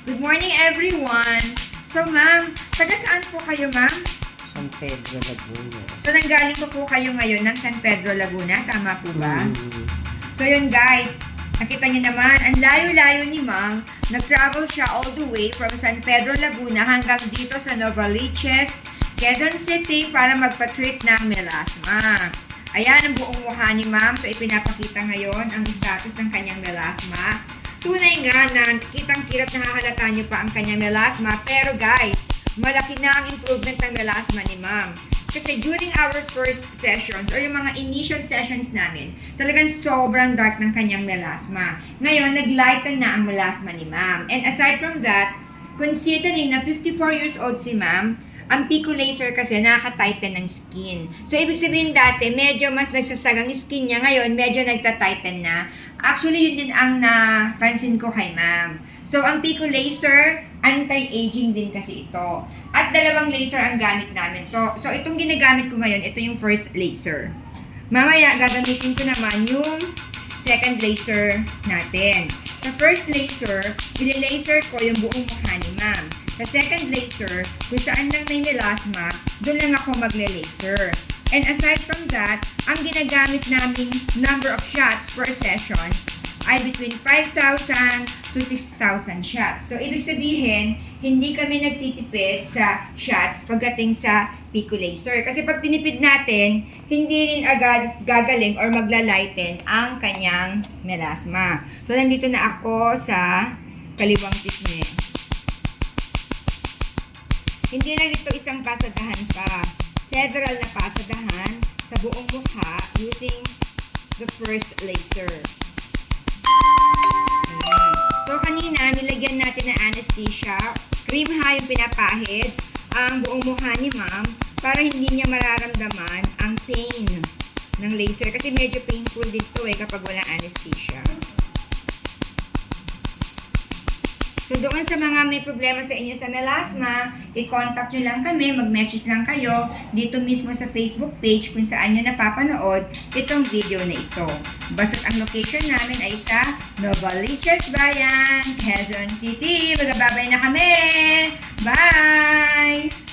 Good morning, everyone. So, ma'am, taga saan po kayo, ma'am? San Pedro, Laguna. So, nanggaling po kayo ngayon ng San Pedro, Laguna. Tama po ba? Mm. So, yun, guys. Nakita niyo naman, ang layo-layo ni ma'am. Nag-travel siya all the way from San Pedro, Laguna hanggang dito sa Novaliches, Quezon City para magpa-treat ng melasma. Ayan ang buong mukha ni ma'am. So, ipinapakita ngayon ang status ng kanyang melasma. Tunay nga na kitang-kirap nahahalata niyo pa ang kanyang melasma. Pero guys, malaki na ang improvement ng melasma ni ma'am. Kasi during our first sessions or yung mga initial sessions namin, talagang sobrang dark ng kanyang melasma. Ngayon, nag-lighten na ang melasma ni ma'am. And aside from that, considering na 54 years old si ma'am, ang Pico Laser kasi nakaka-tighten ng skin. So, ibig sabihin dati, medyo mas nagsasagang skin niya. Ngayon, medyo nagta-tighten na. Actually, yun din ang napansin ko kay ma'am. So, ang Pico Laser, anti-aging din kasi ito. At dalawang laser ang gamit namin to. So, itong ginagamit ko ngayon, ito yung first laser. Mamaya, gagamitin ko naman yung second laser natin. Sa first laser, i-laser ko yung buong mukha ni ma'am. Sa second laser, kung saan lang may melasma, doon lang ako magle-laser. And aside from that, ang ginagamit naming number of shots per session ay between 5,000 to 6,000 shots. So, ibig sabihin, hindi kami nagtitipid sa shots pagdating sa Pico Laser. Kasi pag tinipid natin, hindi rin agad gagaling or maglalighten ang kanyang melasma. So, nandito na ako sa kaliwang pisngi. Hindi lang ito isang pasadahan pa. Several na pasadahan sa buong mukha using the first laser. So, kanina, nilagyan natin ng anesthesia. Cream high yung pinapahid ang buong mukha ni ma'am para hindi niya mararamdaman ang pain ng laser. Kasi medyo painful din ito kapag walang anesthesia. So, doon sa mga may problema sa inyo sa melasma, i-contact nyo lang kami, mag-message lang kayo dito mismo sa Facebook page kung saan nyo napapanood itong video na ito. Basta ang location namin ay sa Novaliches Bayan, Quezon City. Magababay na kami! Bye!